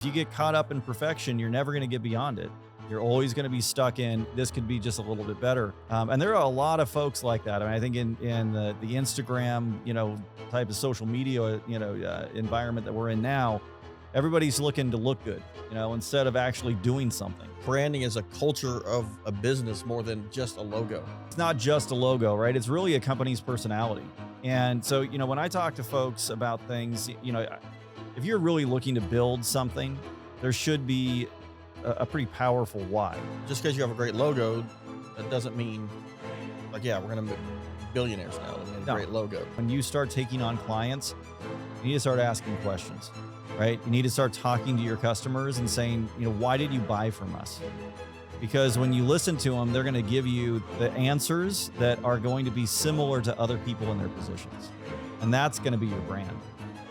If you get caught up in perfection, you're never going to get beyond it. You're always going to be stuck in this could be just a little bit better. And there are a lot of folks like that. I mean, I think in the Instagram, type of social media, environment that we're in now, everybody's looking to look good, instead of actually doing something. Branding is a culture of a business more than just a logo. It's not just a logo, right? It's really a company's personality. And so, when I talk to folks about things, if you're really looking to build something, there should be a pretty powerful why. Just because you have a great logo, that doesn't mean we're going to be billionaires now. I mean, a great logo. When you start taking on clients, you need to start asking questions, right? You need to start talking to your customers and saying, why did you buy from us? Because when you listen to them, they're going to give you the answers that are going to be similar to other people in their positions. And that's going to be your brand.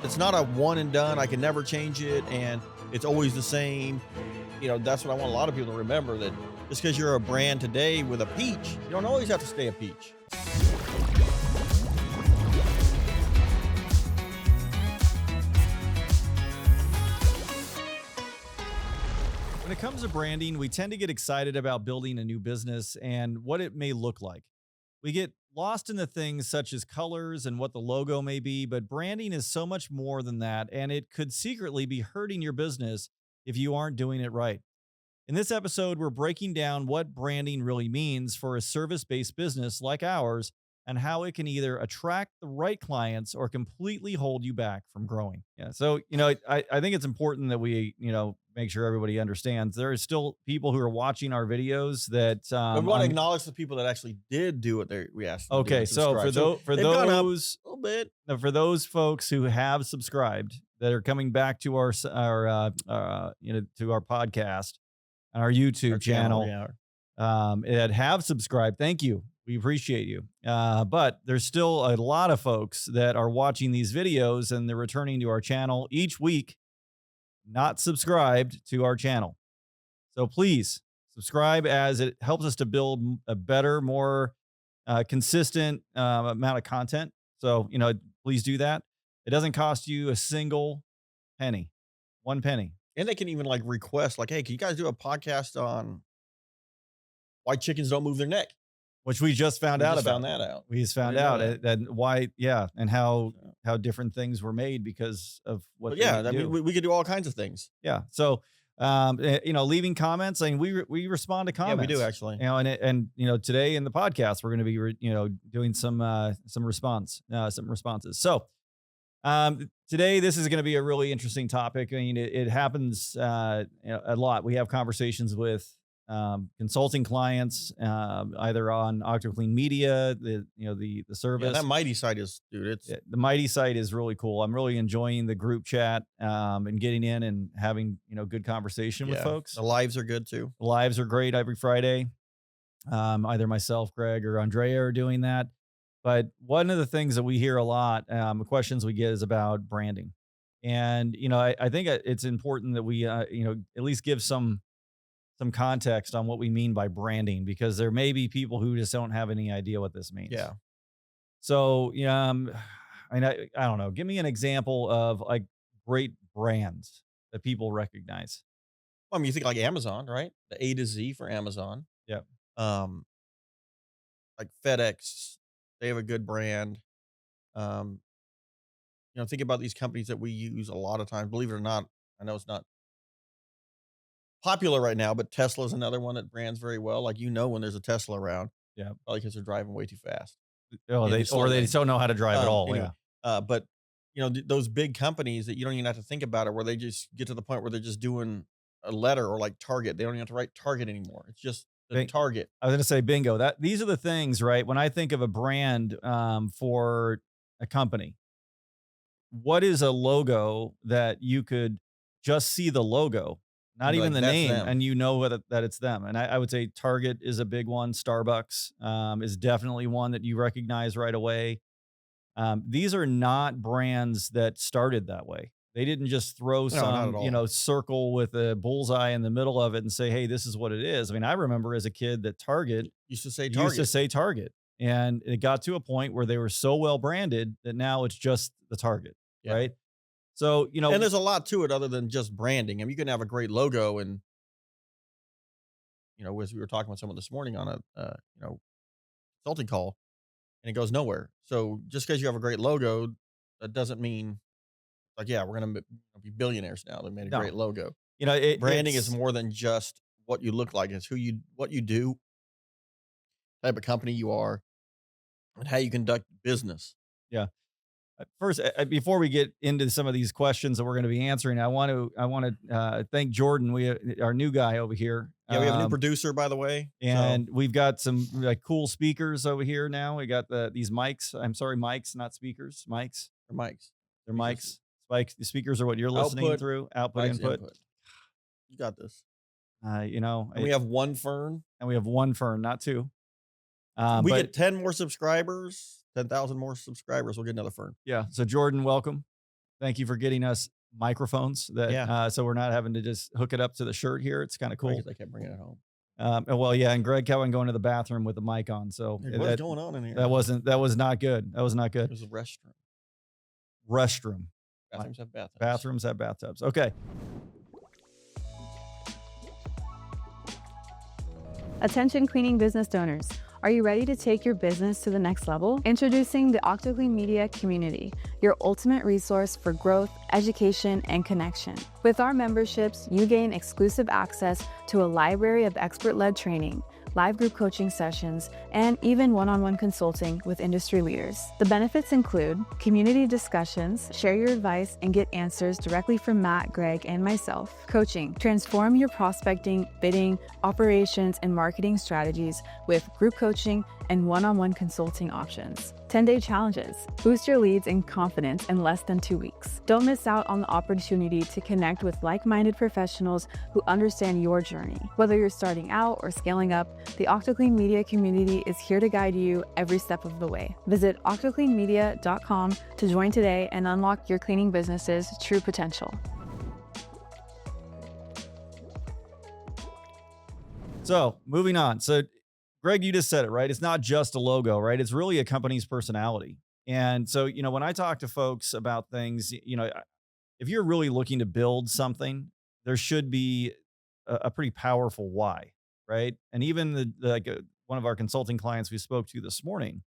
It's not a one and done. I can never change it. And it's always the same. That's what I want a lot of people to remember, that just because you're a brand today with a peach, you don't always have to stay a peach. When it comes to branding, we tend to get excited about building a new business and what it may look like. We get lost in the things such as colors and what the logo may be, but branding is so much more than that, and it could secretly be hurting your business if you aren't doing it right. In this episode, we're breaking down what branding really means for a service-based business like ours and how it can either attract the right clients or completely hold you back from growing. Yeah. So, I think it's important that we, make sure everybody understands there are still people who are watching our videos that we want to acknowledge the people that actually did do what we asked them to do. Okay, so for those a little bit, for those folks who have subscribed that are coming back to our to our podcast and our YouTube channel, that have subscribed, thank you. We appreciate you. But there's still a lot of folks that are watching these videos and they're returning to our channel each week, not subscribed to our channel. So please subscribe, as it helps us to build a better, more consistent amount of content. So, please do that. It doesn't cost you a single penny, 1 penny. And they can even request, hey, can you guys do a podcast on why chickens don't move their neck? Which we just found out about. We just found out that why, and how different things were made because of what. We could do all kinds of things. Yeah. So, leaving comments. I mean, we respond to comments. Yeah, we do actually. And today in the podcast we're going to be doing some responses. So, today this is going to be a really interesting topic. I mean, it happens a lot. We have conversations with consulting clients, either on OctoClean Media, the service. Yeah, that Mighty site is, dude. The Mighty site is really cool. I'm really enjoying the group chat, and getting in and having good conversation with folks. The lives are good too. The lives are great every Friday. Either myself, Greg, or Andrea are doing that. But one of the things that we hear a lot, the questions we get, is about branding, and I think it's important that we at least give some context on what we mean by branding, because there may be people who just don't have any idea what this means. Yeah. So, I don't know. Give me an example of great brands that people recognize. Well, I mean, you think Amazon, right? The A to Z for Amazon. Yeah. Like FedEx, they have a good brand. Think about these companies that we use a lot of times. Believe it or not, I know it's not popular right now, but Tesla is another one that brands very well. When there's a Tesla around, probably because they're driving way too fast. They just don't know how to drive at all. Anyway, but those big companies that you don't even have to think about it, where they just get to the point where they're just doing a letter, or Target. They don't even have to write Target anymore. It's just the Target. I was going to say bingo. These are the things, right? When I think of a brand for a company, what is a logo that you could just see the logo? Not even the name, them. And that it's them. And I would say Target is a big one. Starbucks is definitely one that you recognize right away. These are not brands that started that way. They didn't just throw some, circle with a bullseye in the middle of it and say, hey, this is what it is. I mean, I remember as a kid that Target used to say Target. And it got to a point where they were so well branded that now it's just the Target, right? So, And there's a lot to it other than just branding. I mean, you can have a great logo and, as we were talking with someone this morning on a, consulting call, and it goes nowhere. So just because you have a great logo, that doesn't mean like, yeah, we're going to be billionaires now. They made a no, great logo. Branding is it's more than just what you look like. It's what you do, type of company you are, and how you conduct business. yeah. First, before we get into some of these questions that we're going to be answering, I want to thank Jordan, our new guy over here. Yeah, we have a new producer, by the way. And we've got some like cool speakers over here now. We got these mics. I'm sorry, mics, not speakers. Mics. Or mics. They're mics. Spikes. The speakers are what you're listening through. Output, input. You got this. And we have one Fern. And we have one Fern, not two. We get 10 more subscribers, 10,000 more subscribers. We'll get another Fern. Yeah. So Jordan, welcome. Thank you for getting us microphones so we're not having to just hook it up to the shirt here. It's kind of cool. I kept bringing it home. Well, yeah, and Greg Cowan going to the bathroom with the mic on. So what's going on in here? That was not good. That was not good. It was a restroom. Restroom. Bathrooms have bathtubs. Bathrooms have bathtubs. Okay. Attention cleaning business owners. Are you ready to take your business to the next level? Introducing the OctoClean Media community, your ultimate resource for growth, education, and connection. With our memberships, you gain exclusive access to a library of expert-led training, live group coaching sessions, and even one-on-one consulting with industry leaders. The benefits include community discussions, share your advice, and get answers directly from Matt, Greg, and myself. Coaching, transform your prospecting, bidding, operations, and marketing strategies with group coaching and one-on-one consulting options. 10-day challenges, boost your leads and confidence in less than 2 weeks. Don't miss out on the opportunity to connect with like-minded professionals who understand your journey. Whether you're starting out or scaling up, the OctoClean Media community is here to guide you every step of the way. Visit OctoCleanMedia.com to join today and unlock your cleaning business's true potential. So moving on. So Greg, you just said it, right? It's not just a logo, right? It's really a company's personality. And so, when I talk to folks about things, if you're really looking to build something, there should be a pretty powerful why, right? And even one of our consulting clients we spoke to this morning,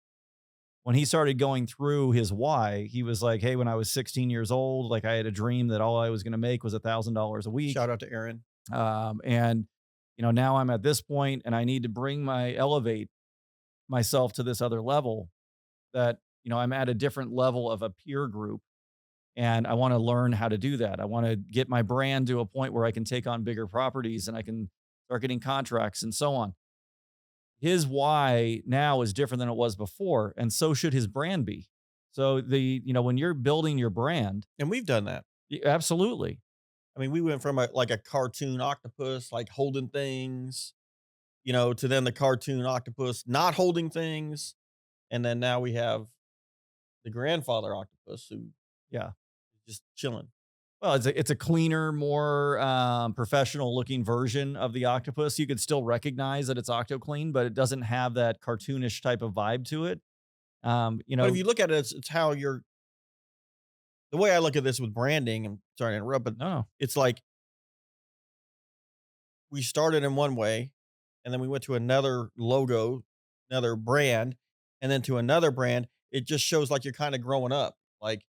when he started going through his why, he was like, hey, when I was 16 years old, like I had a dream that all I was going to make was $1,000 a week. Shout out to Aaron. And now I'm at this point and I need to elevate myself to this other level that, I'm at a different level of a peer group and I want to learn how to do that. I want to get my brand to a point where I can take on bigger properties and I can start getting contracts and so on. His why now is different than it was before. And so should his brand be. So when you're building your brand. And we've done that. Absolutely. I mean, we went from a cartoon octopus, like holding things, to then the cartoon octopus not holding things. And then now we have the grandfather octopus who, is just chilling. Well, it's a cleaner, more professional looking version of the octopus. You could still recognize that it's OctoClean, but it doesn't have that cartoonish type of vibe to it. But if you look at it, it's how the way I look at this with branding, I'm sorry to interrupt, but no, it's like we started in one way and then we went to another logo, another brand, and then to another brand. It just shows like you're kind of growing up. Like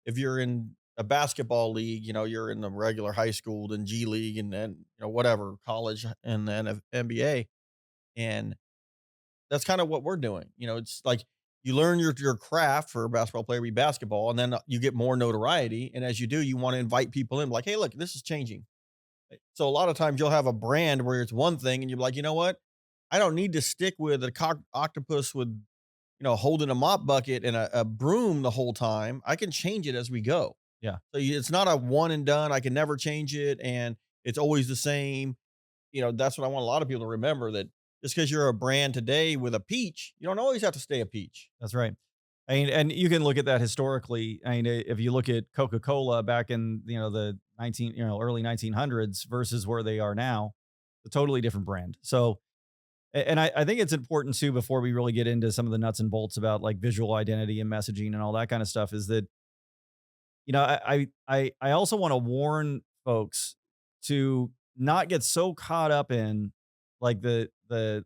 if you're in a basketball league, you're in the regular high school, then G League, and then, whatever, college, and then NBA. And that's kind of what we're doing. It's like you learn your craft for a basketball player, be basketball, and then you get more notoriety. And as you do, you want to invite people in like, hey, look, this is changing. So a lot of times you'll have a brand where it's one thing and you're like, you know what? I don't need to stick with a octopus with, holding a mop bucket and a broom the whole time. I can change it as we go. Yeah. So it's not a one and done. I can never change it. And it's always the same. That's what I want a lot of people to remember, that just because you're a brand today with a peach, you don't always have to stay a peach. That's right. I mean, and you can look at that historically. I mean, if you look at Coca-Cola back in, the early 1900s versus where they are now, a totally different brand. So, and I think it's important too, before we really get into some of the nuts and bolts about like visual identity and messaging and all that kind of stuff, is that, I also want to warn folks to not get so caught up in like the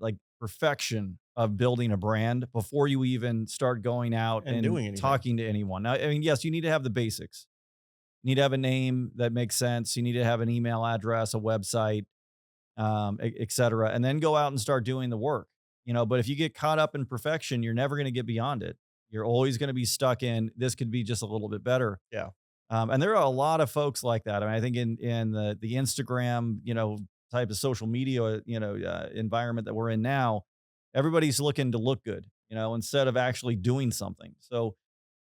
like perfection of building a brand before you even start going out And and doing anything. talking to anyone. Now, I mean, yes, you need to have the basics. You need to have a name that makes sense. You need to have an email address, a website, et cetera, and then go out and start doing the work. But if you get caught up in perfection, you're never going to get beyond it. You're always going to be stuck in this could be just a little bit better. Yeah. And there are a lot of folks like that. I mean, I think in the Instagram, type of social media, environment that we're in now, everybody's looking to look good, instead of actually doing something. So,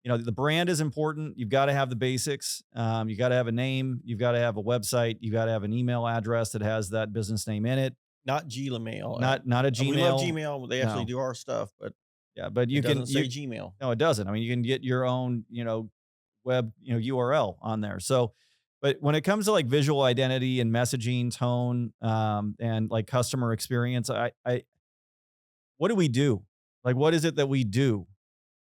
the brand is important. You've got to have the basics. You got to have a name. You've got to have a website. You got to have an email address that has that business name in it. Not Gmail. Not a Gmail. We love Gmail. They actually No. do our stuff, but Yeah, but you it can doesn't say Gmail. No, it doesn't. I mean, you can get your own, web, URL on there. So, but when it comes to like visual identity and messaging tone, and like customer experience, what do we do? Like, what is it that we do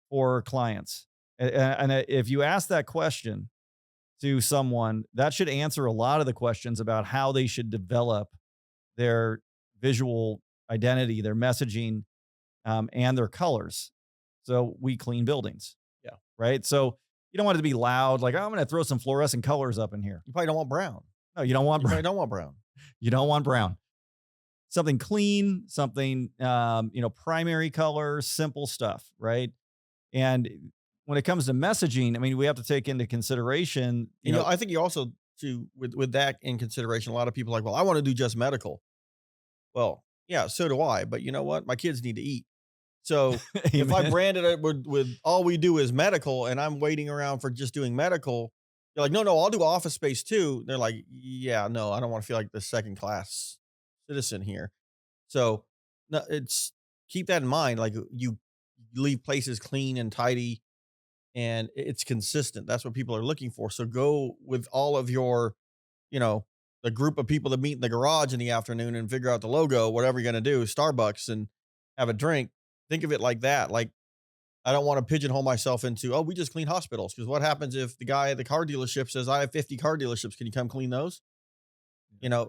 for clients? And if you ask that question to someone, that should answer a lot of the questions about how they should develop their visual identity, their messaging, and their colors. So we clean buildings. Yeah. Right. So you don't want it to be loud. Like, I'm going to throw some fluorescent colors up in here. You probably don't want brown. No, you don't want You brown. probably don't want brown. You don't want brown. Something clean, something, primary color, simple stuff. Right. And when it comes to messaging, I mean, we have to take into consideration, I think you also with that in consideration, a lot of people are like, well, I want to do just medical. Well, yeah, so do I. But you know what? My kids need to eat. So if I branded it with all we do is medical and I'm waiting around for just doing medical, you're like, no, I'll do office space too. They're like, yeah, no, I don't want to feel like the second class citizen here. So no, keep that in mind. Like you leave places clean and tidy and it's consistent. That's what people are looking for. So go with all of your, the group of people that meet in the garage in the afternoon and figure out the logo, whatever you're going to do, Starbucks, and have a drink. Think of it like that. Like, I don't want to pigeonhole myself into, oh, we just clean hospitals. Because what happens if the guy at the car dealership says, I have 50 car dealerships. Can you come clean those?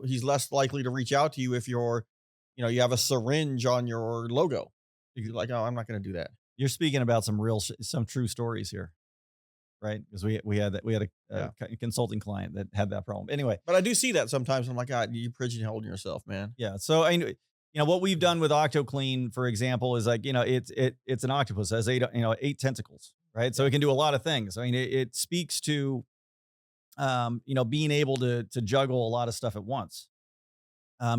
He's less likely to reach out to you if you have a syringe on your logo. You're like, oh, I'm not going to do that. You're speaking about some true stories here, right? Because we had a consulting client that had that problem. Anyway, but I do see that sometimes. I'm like, God, you pigeonholing yourself, man. Yeah. So what we've done with OctoClean, for example, is like it's an octopus, has eight tentacles, right? So it can do a lot of things. I mean, it speaks to being able to juggle a lot of stuff at once.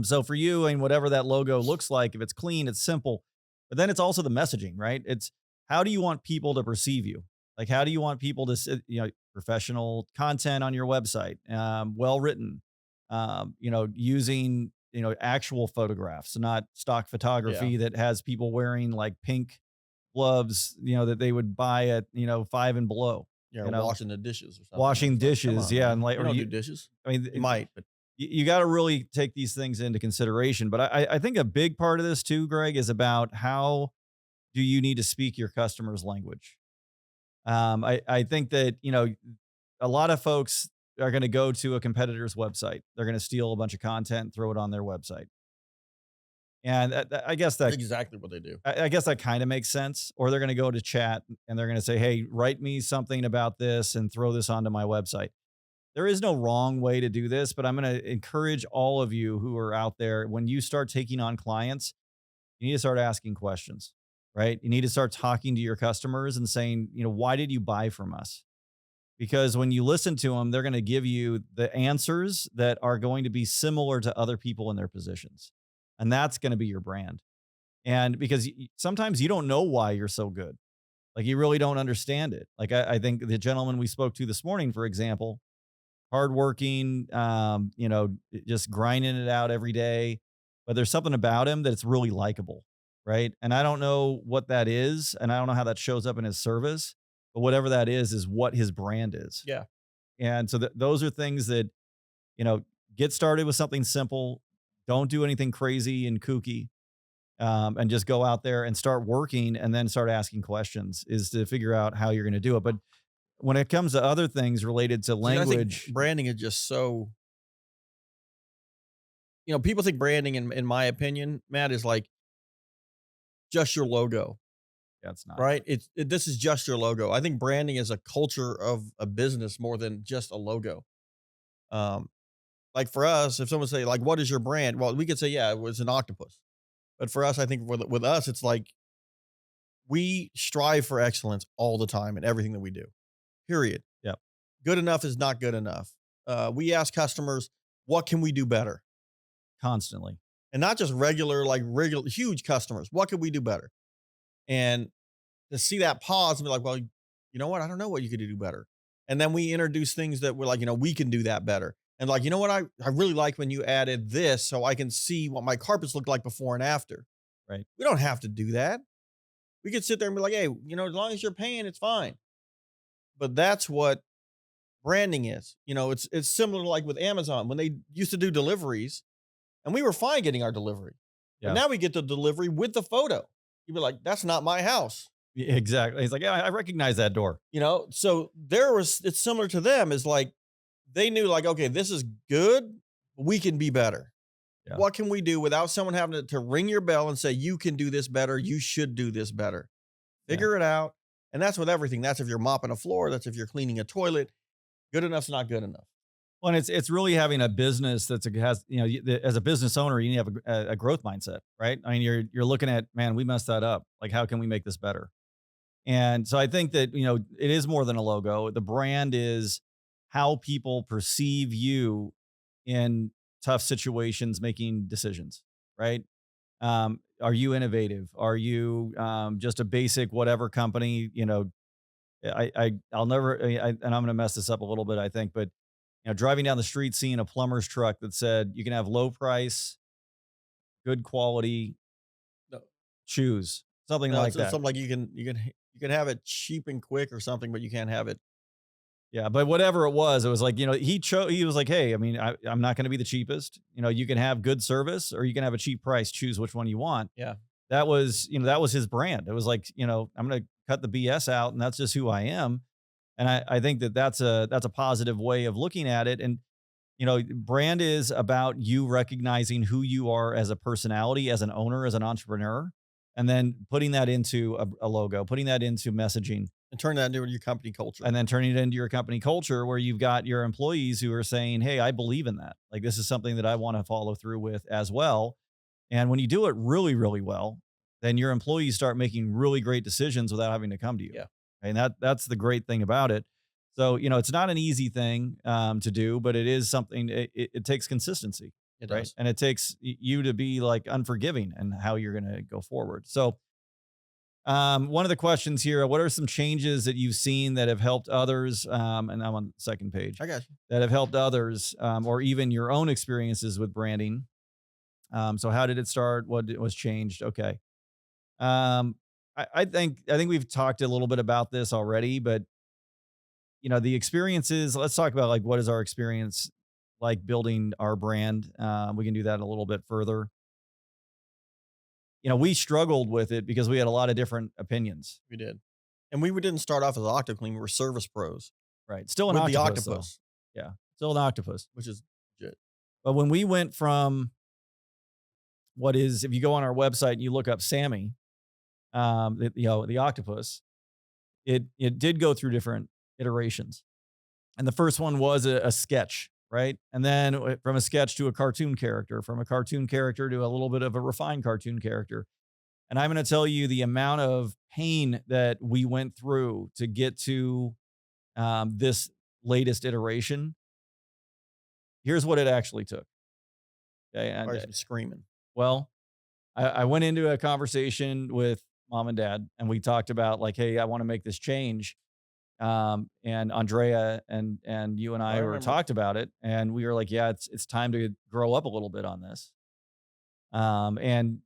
So for you, and whatever that logo looks like, if it's clean, it's simple. But then it's also the messaging, right? It's how do you want people to perceive you? Like, how do you want people to, professional content on your website, well written, using, actual photographs, not stock photography that has people wearing like pink gloves, that they would buy at, Five and Below. Yeah, washing the dishes or something. Washing dishes, on, and like, you don't do dishes. I mean, you might, but you got to really take these things into consideration. But I think a big part of this too, Greg, is about how do you need to speak your customer's language. I think that, a lot of folks are going to go to a competitor's website. They're going to steal a bunch of content, throw it on their website. And I guess that's exactly what they do. I guess that kind of makes sense. Or they're going to go to chat and they're going to say, hey, write me something about this and throw this onto my website. There is no wrong way to do this, but I'm going to encourage all of you who are out there, when you start taking on clients, you need to start asking questions, right? You need to start talking to your customers and saying, why did you buy from us? Because when you listen to them, they're going to give you the answers that are going to be similar to other people in their positions. And that's going to be your brand. And because sometimes you don't know why you're so good. Like, you really don't understand it. Like, I think the gentleman we spoke to this morning, for example, hardworking, just grinding it out every day, but there's something about him that's really likable. Right. And I don't know what that is. And I don't know how that shows up in his service, but whatever that is what his brand is. Yeah. And so those are things that, get started with something simple. Don't do anything crazy and kooky, and just go out there and start working and then start asking questions, is to figure out how you're going to do it. But when it comes to other things related to language, I think branding is just so, people think branding, in my opinion, Matt, is like just your logo, yeah, it's not. right? This is just your logo. I think branding is a culture of a business more than just a logo. Like for us, if someone say like, "What is your brand?" Well, we could say, "Yeah, it was an octopus." But for us, I think with us, it's like we strive for excellence all the time in everything that we do. Period. Yep. Good enough is not good enough. We ask customers, "What can we do better?" Constantly. And not just regular huge customers. What could we do better? And to see that pause and be like, "Well, you know what? I don't know what you could do better." And then we introduce things that we're like, we can do that better. And like, you know what? I really like when you added this so I can see what my carpets look like before and after. Right. We don't have to do that. We could sit there and be like, "Hey, as long as you're paying, it's fine." But that's what branding is. It's similar to like with Amazon when they used to do deliveries and we were fine getting our delivery. Yeah. But now we get the delivery with the photo. You'd be like, "That's not my house." Exactly. He's like, yeah, I recognize that door. So it's similar to them, is like they knew like, okay, this is good. We can be better. Yeah. What can we do without someone having to ring your bell and say, "You can do this better. You should do this better." Figure it out. And that's with everything. That's if you're mopping a floor. That's if you're cleaning a toilet. Good enough's not good enough. Well, and it's really having a business has, as a business owner, you need to have a growth mindset, right? I mean, you're looking at, man, we messed that up. Like, how can we make this better? And so I think that, it is more than a logo. The brand is how people perceive you in tough situations, making decisions, right? Are you innovative? Are you just a basic whatever company? I'll never, and I'm going to mess this up a little bit, I think, but driving down the street, seeing a plumber's truck that said you can have low price, good quality, No. choose something No, like it's that. something like you can have it cheap and quick or something, but you can't have it. Yeah, but whatever it was like, he was like, hey, I mean, I'm not going to be the cheapest. You can have good service or you can have a cheap price. Choose which one you want. Yeah. That was his brand. It was like, I'm going to cut the BS out, and that's just who I am. And I think that's a positive way of looking at it. And, brand is about you recognizing who you are as a personality, as an owner, as an entrepreneur, and then putting that into a logo, putting that into messaging. And turn that into your company culture. And then turning it into your company culture where you've got your employees who are saying, hey, I believe in that. Like, this is something that I want to follow through with as well. And when you do it really, really well, then your employees start making really great decisions without having to come to you. Yeah. And that's the great thing about it. So, it's not an easy thing to do, but it is something, it takes consistency. It right. does. And it takes you to be like unforgiving and how you're going to go forward. So, one of the questions here, what are some changes that you've seen that have helped others? And I'm on the second page. I got you. That have helped others, or even your own experiences with branding. So how did it start? What was changed? Okay. I think we've talked a little bit about this already, but the experiences, let's talk about like, what is our experience like building our brand? We can do that a little bit further. We struggled with it because we had a lot of different opinions. We did. And we didn't start off as OctoClean. We were service pros. Right. Still an with octopus. the octopus. Yeah. Still an octopus. Which is legit. But when we went from if you go on our website and you look up Sammy, the octopus, it did go through different iterations. And the first one was a sketch, right? And then from a sketch to a cartoon character, from a cartoon character to a little bit of a refined cartoon character. And I'm going to tell you the amount of pain that we went through to get to this latest iteration. Here's what it actually took. Okay, and screaming. Well, I went into a conversation with mom and dad, and we talked about like, hey, I want to make this change. And Andrea and you and I talked about it, and we were like, yeah, it's time to grow up a little bit on this. And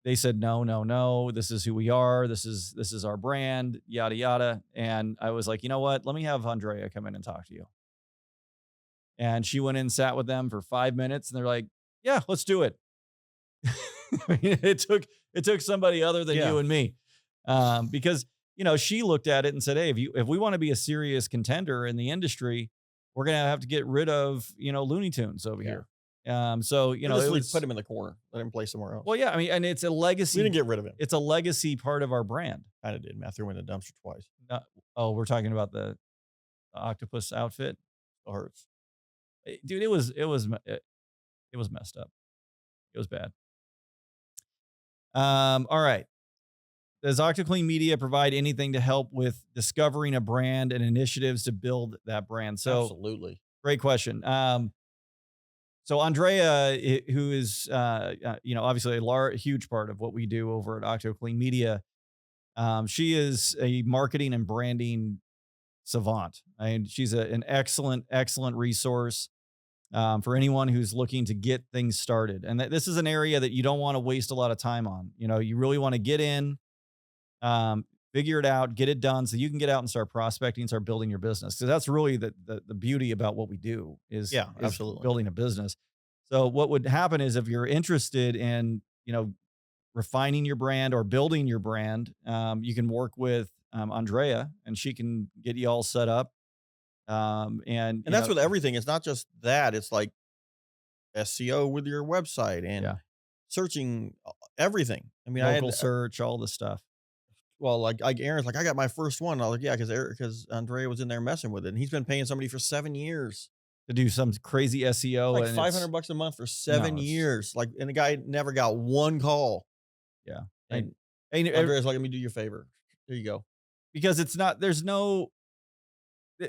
they said, no, this is who we are. This is our brand, yada, yada. And I was like, you know what? Let me have Andrea come in and talk to you. And she went in and sat with them for 5 minutes, and they're like, yeah, let's do it. I mean, it took somebody other than you and me. Because, she looked at it and said, hey, if we want to be a serious contender in the industry, we're going to have to get rid of, Looney Tunes over here. So, put him in the corner, let him play somewhere else. Well, yeah, I mean, and it's a legacy. We didn't get rid of him. It's a legacy part of our brand. Kind of did. I threw him in the dumpster twice. We're talking about the octopus outfit. It hurts. Dude, it was messed up. It was bad. All right. Does OctoClean Media provide anything to help with discovering a brand and initiatives to build that brand? So absolutely. Great question. So Andrea, who is, obviously a huge part of what we do over at OctoClean Media, she is a marketing and branding savant. She's an excellent, excellent resource for anyone who's looking to get things started. And this is an area that you don't want to waste a lot of time on. You really want to get in, figure it out, get it done so you can get out and start prospecting, start building your business. So that's really the beauty about what we do is absolutely building a business. So what would happen is if you're interested in, refining your brand or building your brand, you can work with Andrea and she can get you all set up. And that's with everything. It's not just that. It's like SEO with your website and searching everything. I mean, local search, all the stuff. Well, like Aaron's like, I got my first one. I was like, yeah, because Andrea was in there messing with it, and he's been paying somebody for 7 years to do some crazy SEO, like $500 a month for 7 years. Like, and the guy never got one call. Yeah, and Andrea's like, let me do you a favor. There you go. Because it's not. There's no.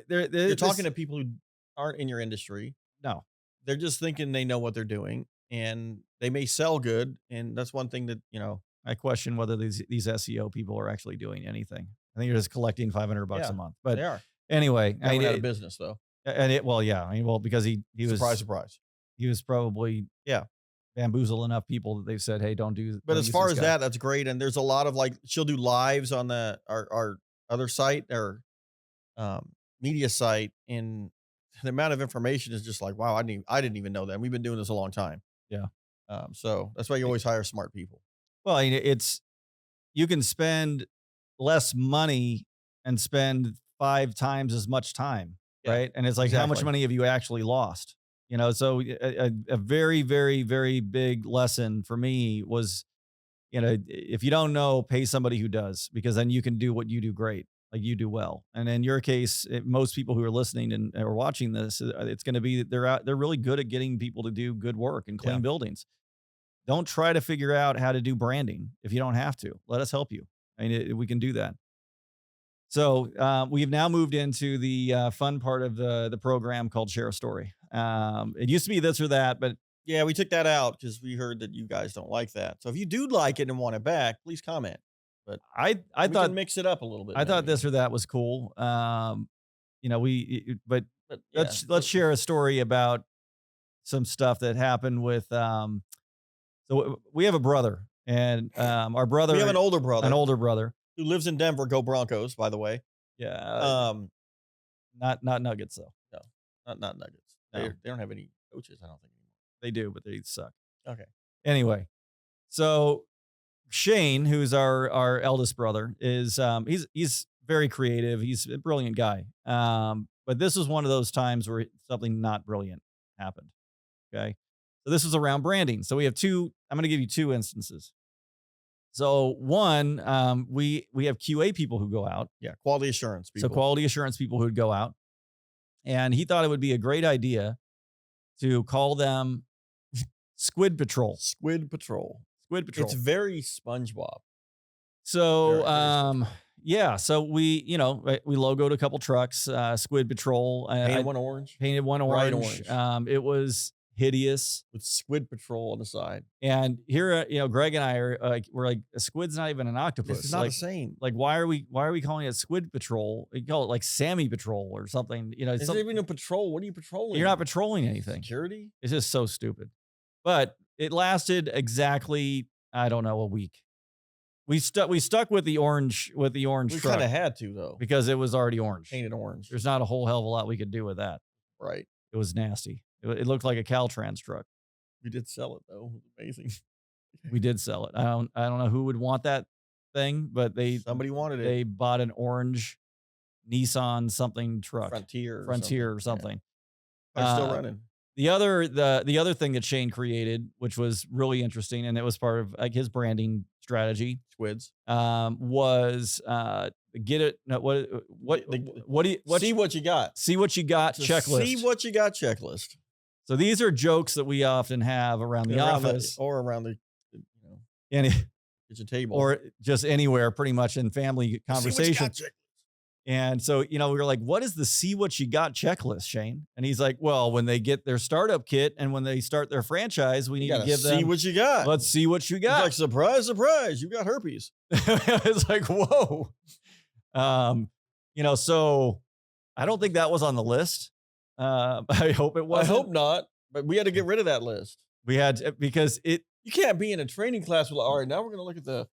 You're talking to people who aren't in your industry. No, they're just thinking they know what they're doing, and they may sell good. And that's one thing that I question whether these SEO people are actually doing anything. I think they're just collecting $500 a month. But they are. Anyway, out of business though. And because he was surprise. He was probably bamboozle enough people that they've said, hey, don't do. But as far as that, that's great. And there's a lot of she'll do lives on our other site, our media site, and the amount of information is just like, wow, I didn't even know that. And we've been doing this a long time. Yeah. So that's why you always hire smart people. Well, you can spend less money and spend 5 times as much time, right? And it's like, how much money have you actually lost? So a very, very, very big lesson for me was, if you don't know, pay somebody who does, because then you can do what you do great, like you do well. And in your case, most people who are listening and are watching this, it's going to be they're really good at getting people to do good work and clean buildings. Don't try to figure out how to do branding if you don't have to. Let us help you. We can do that. So we've now moved into the fun part of the program called Share a Story. It used to be this or that, but we took that out because we heard that you guys don't like that. So if you do like it and want it back, please comment. But I thought mix it up a little bit. I thought this or that was cool. Let's share a story about some stuff that happened with. So we have a brother, and our brother. We have an older brother who lives in Denver. Go Broncos, by the way. Yeah. Not Nuggets though. No, not Nuggets. No. They don't have any coaches, I don't think anymore. They do, but they suck. Okay. Anyway, so Shane, who's our eldest brother, is he's very creative. He's a brilliant guy. But this was one of those times where something not brilliant happened. Okay. So this was around branding. So we have I'm going to give you 2 instances. So one, we have QA people who go out. Yeah, quality assurance people. So quality assurance people who would go out. And he thought it would be a great idea to call them Squid Patrol. Squid Patrol. Squid Patrol. It's very SpongeBob. So, so we logoed a couple trucks, Squid Patrol. Painted one orange. Bright orange. It was hideous with Squid Patrol on the side. And here, Greg and I are we're like, a squid's not even an octopus. It's not the same. Like, why are we calling it Squid Patrol? You call it like Sammy Patrol or something. Is it even a patrol? What are you patrolling? You're not patrolling anything. Security? It's just so stupid. But it lasted exactly, I don't know, a week. We stuck with the orange truck. We kind of had to though, because it was already orange, painted orange. There's not a whole hell of a lot we could do with that. Right. It was nasty. It looked like a Caltrans truck. We did sell it though. It was amazing. We did sell it. I don't know who would want that thing, but somebody wanted it. They bought an orange Nissan something truck, Frontier or something. Yeah. Still running. The other thing that Shane created, which was really interesting, and it was part of like his branding strategy, Squids. Was get it. No, what do you see what you got? See what you got checklist. See what you got checklist. So these are jokes that we often have around the office or around the any kitchen table or just anywhere, pretty much in family conversation. And so, we were like, what is the see what you got checklist, Shane? And he's like, well, when they get their startup kit and when they start their franchise, we need to give them. See what you got. Let's see what you got. It's like, surprise, surprise, you got herpes. It's like, whoa. So I don't think that was on the list. I hope it was. I hope not. But we had to get rid of that list. We had because you can't be in a training class with, all right, now we're going to look at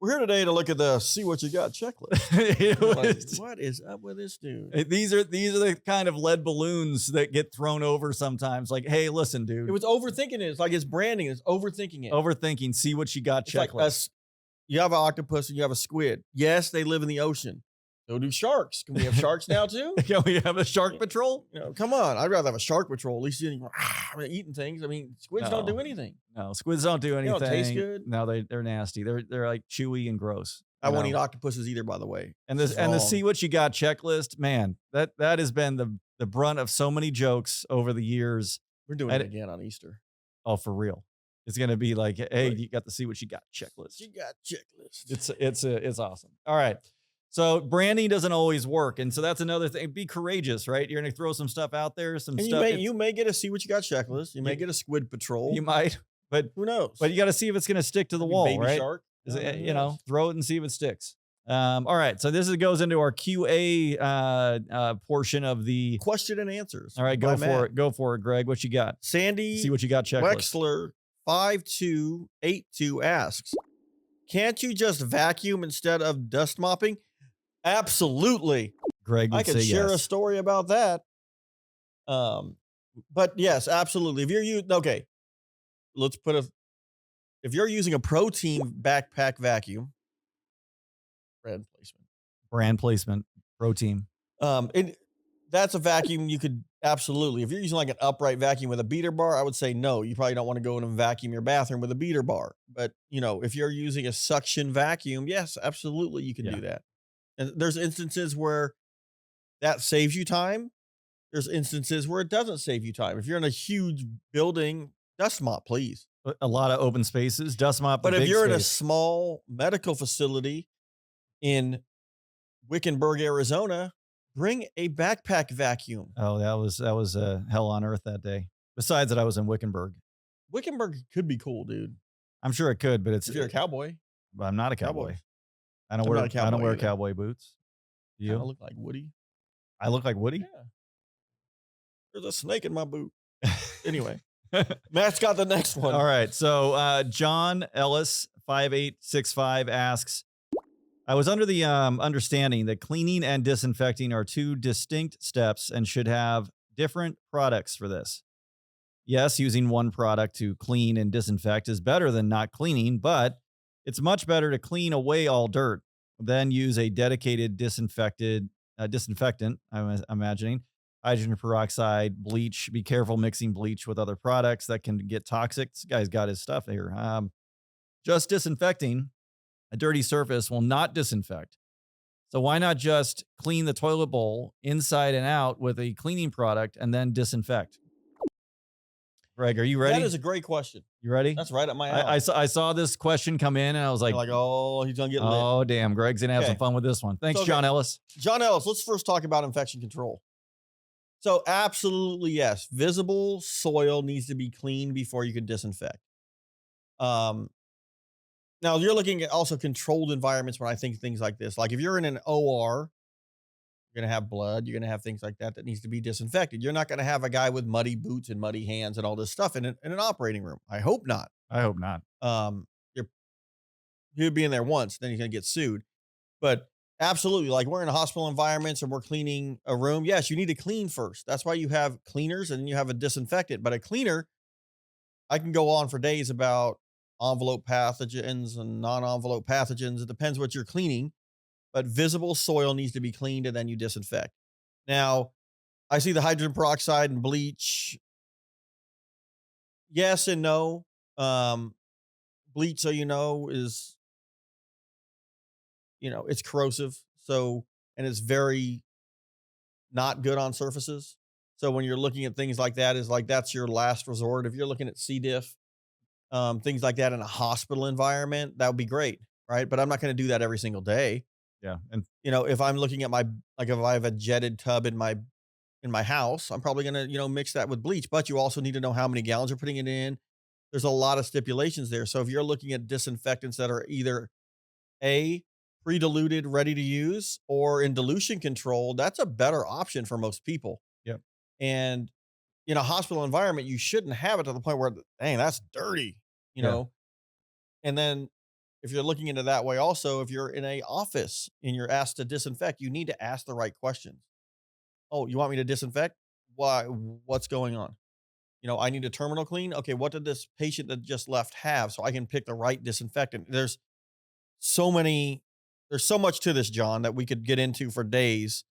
we're here today to look at the see what you got checklist. Like, what is up with this dude? These are the kind of lead balloons that get thrown over sometimes. Like, hey, listen, dude. It was overthinking it. It's like it's branding. It's overthinking it. Overthinking. See what you got checklist. Like you have an octopus and you have a squid. Yes, they live in the ocean. So do sharks. Can we have sharks now too? Can we have a shark patrol? Come on. I'd rather have a shark patrol. At least you're eating things. I mean, squids don't do anything. No, squids don't do anything. They don't taste good. No, they're nasty. They're like chewy and gross. I won't eat octopuses either, by the way. And the see what you got checklist, man, that has been the brunt of so many jokes over the years. We're doing it again on Easter. Oh, for real. It's gonna be like, hey, you got to see what you got checklist. You got checklist. It's awesome. All right. So branding doesn't always work. And so that's another thing. Be courageous, right? You're going to throw some stuff out there, You may get a see what you got checklist. You may get a squid patrol. You might, but who knows? But you got to see if it's going to stick to the wall, baby right? Shark. Throw it and see if it sticks. All right. So this goes into our QA portion of the question and answers. All right. Go for it. Go for it, Greg. What you got? Sandy. See what you got checklist. Wexler 5282 asks, can't you just vacuum instead of dust mopping? Absolutely. Greg would I could share a story about that. But yes, absolutely. If you're using a protein backpack vacuum, brand placement, protein. That's a vacuum you could absolutely. If you're using like an upright vacuum with a beater bar, I would say no. You probably don't want to go in and vacuum your bathroom with a beater bar. But if you're using a suction vacuum, yes, absolutely, you can do that. And there's instances where that saves you time. There's instances where it doesn't save you time. If you're in a huge building, dust mop, please. A lot of open spaces, dust mop. But if you're in a small medical facility in Wickenburg, Arizona, bring a backpack vacuum. Oh, that was hell on earth that day. Besides that, I was in Wickenburg. Wickenburg could be cool, dude. I'm sure it could, but if you're a cowboy. But I'm not a cowboy. I don't wear cowboy boots. You look like Woody. I look like Woody? Yeah. There's a snake in my boot. Anyway, Matt's got the next one. All right. So John Ellis 5865 asks, I was under the understanding that cleaning and disinfecting are two distinct steps and should have different products for this. Yes, using one product to clean and disinfect is better than not cleaning, but it's much better to clean away all dirt, then use a dedicated disinfectant, I'm imagining, hydrogen peroxide, bleach. Be careful mixing bleach with other products that can get toxic. This guy's got his stuff here. Just disinfecting a dirty surface will not disinfect. So why not just clean the toilet bowl inside and out with a cleaning product and then disinfect? Greg, are you ready? That is a great question. You ready? That's right up my alley. I saw this question come in and I was like, oh, he's going to get lit. Oh, damn. Greg's going to have some fun with this one. Thanks, John Ellis. John Ellis, let's first talk about infection control. So absolutely, yes. Visible soil needs to be cleaned before you can disinfect. Now you're looking at also controlled environments when I think things like this. Like if you're in an OR, you're going to have blood. You're going to have things like that needs to be disinfected. You're not going to have a guy with muddy boots and muddy hands and all this stuff in an operating room. I hope not. He'll be in there once, then he's going to get sued. But absolutely, like we're in a hospital environments and we're cleaning a room. Yes, you need to clean first. That's why you have cleaners and then you have a disinfectant. But a cleaner, I can go on for days about envelope pathogens and non-envelope pathogens. It depends what you're cleaning, but visible soil needs to be cleaned and then you disinfect. Now, I see the hydrogen peroxide and bleach. Yes and no. Bleach, so is, it's corrosive. So, and it's very not good on surfaces. So when you're looking at things like that, is like that's your last resort. If you're looking at C. diff, things like that in a hospital environment, that would be great, right? But I'm not going to do that every single day. Yeah. And If I'm looking at if I have a jetted tub in my house, I'm probably going to mix that with bleach. But you also need to know how many gallons you're putting it in. There's a lot of stipulations there. So if you're looking at disinfectants that are either pre-diluted, ready to use, or in dilution control, that's a better option for most people. Yep. And in a hospital environment, you shouldn't have it to the point where, dang, that's dirty, know? And then if you're looking into that way, also, if you're in a office and you're asked to disinfect, you need to ask the right questions. Oh, you want me to disinfect? Why? What's going on? I need a terminal clean. Okay. What did this patient that just left have? So I can pick the right disinfectant. There's so much to this, John, that we could get into for days.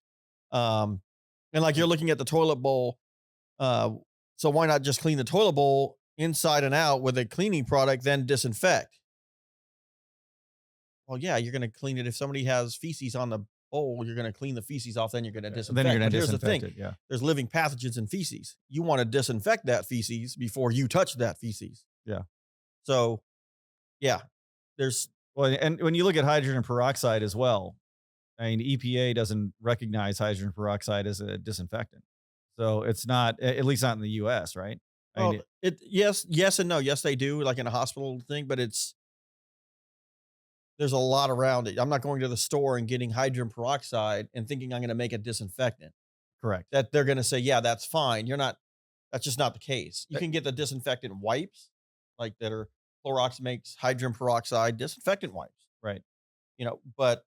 And like you're looking at the toilet bowl. So why not just clean the toilet bowl inside and out with a cleaning product, then disinfect? Well, yeah, you're going to clean it. If somebody has feces on the bowl, you're going to clean the feces off, then you're going to disinfect. then you're going But to here's the disinfect thing. it. Yeah. There's living pathogens in feces. You want to disinfect that feces before you touch that feces. Yeah. So, yeah, Well, and when you look at hydrogen peroxide as well, I mean, EPA doesn't recognize hydrogen peroxide as a disinfectant. So it's not, at least not in the US, right? I mean, yes and no. Yes, they do, like in a hospital thing, but there's a lot around it. I'm not going to the store and getting hydrogen peroxide and thinking I'm going to make a disinfectant. correct. That they're going to say, yeah, that's fine. That's just not the case. You can get the disinfectant wipes, like that are Clorox makes hydrogen peroxide disinfectant wipes. Right. But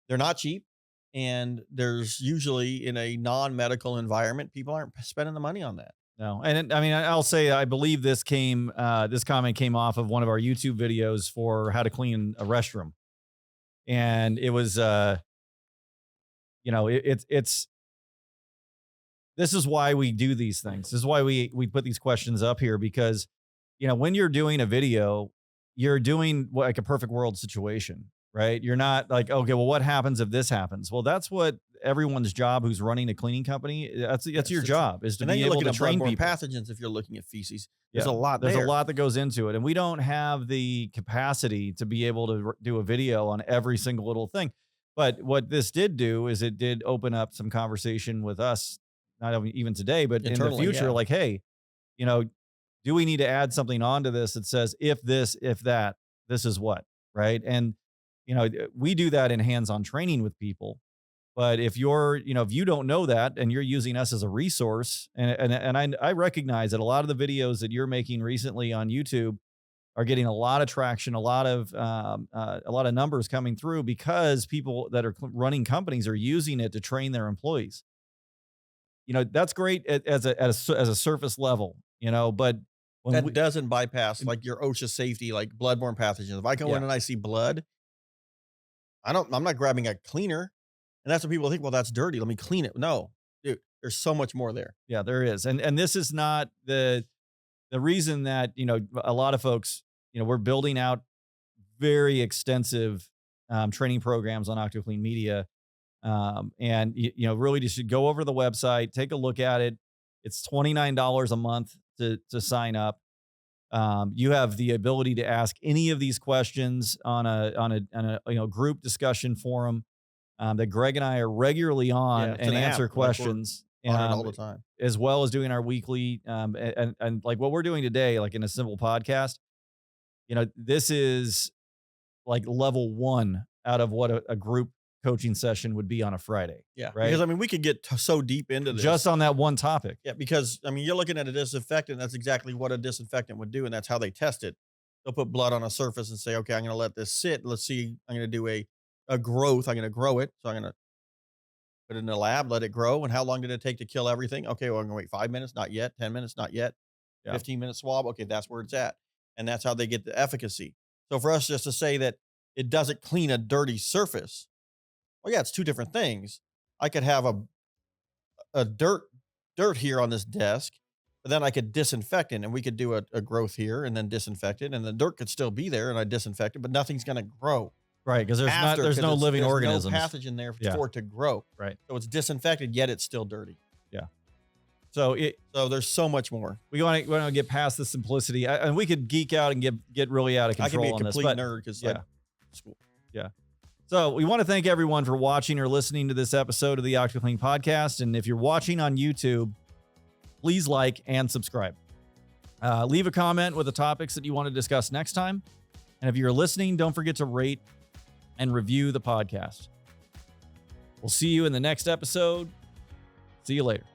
they're not cheap. And there's usually in a non-medical environment, people aren't spending the money on that. No. And I mean, I'll say, I believe this comment came off of one of our YouTube videos for how to clean a restroom. And it was, it's, this is why we do these things. This is why we put these questions up here, because, when you're doing a video, you're doing like a perfect world situation, right? You're not like, okay, well, what happens if this happens? Well, that's what everyone's job who's running a cleaning company. That's your job, is to be able to train people. Pathogens. If you're looking at feces, there's Yeah. a lot. There's a lot that goes into it, and we don't have the capacity to be able to do a video on every single little thing. But what this did do is it did open up some conversation with us, not even today, but in the Internally, future. yeah. Like, hey, do we need to add something onto this that says, if this, if that, this is what, right? And we do that in hands-on training with people. But if you're, if you don't know that and you're using us as a resource, and I recognize that a lot of the videos that you're making recently on YouTube are getting a lot of traction, a lot of numbers coming through, because people that are running companies are using it to train their employees. That's great as a surface level, but when that doesn't bypass like your OSHA safety, like bloodborne pathogens. If I go in and I see blood, I'm not grabbing a cleaner. And that's what people think, well, that's dirty, let me clean it. No, dude, there's so much more there. Yeah, there is. And this is not the reason that, a lot of folks, we're building out very extensive training programs on OctoClean Media. And really just should go over to the website, take a look at it. It's $29 a month to sign up. You have the ability to ask any of these questions on a group discussion forum that Greg and I are regularly on, and answer questions on it all the time, as well as doing our weekly and like what we're doing today, like in a simple podcast. This is like level 1 out of what a group coaching session would be on a Friday. Yeah. Right. Because we could get so deep into this just on that one topic. Yeah. Because you're looking at a disinfectant. That's exactly what a disinfectant would do. And that's how they test it. They'll put blood on a surface and say, okay, I'm going to let this sit. Let's see. I'm going to do a growth. I'm going to grow it. So I'm going to put it in the lab, let it grow. And how long did it take to kill everything? Okay. Well, I'm going to wait 5 minutes. Not yet. 10 minutes. Not yet. 15 minute swab. Okay. That's where it's at. and that's how they get the efficacy. So for us just to say that it doesn't clean a dirty surface, well, yeah, it's two different things. I could have a dirt here on this desk, but then I could disinfect it, and we could do a growth here and then disinfect it, and the dirt could still be there, and I disinfect it, but nothing's going to grow. Right, because there's no living organisms. No pathogen there for it to grow. Right. So it's disinfected, yet it's still dirty. Yeah. So there's so much more. We want to get past the simplicity, and we could geek out and get really out of control. I can be a complete nerd because school. Yeah. So we want to thank everyone for watching or listening to this episode of the OctoClean podcast. And if you're watching on YouTube, please like and subscribe. Leave a comment with the topics that you want to discuss next time. And if you're listening, don't forget to rate and review the podcast. We'll see you in the next episode. See you later.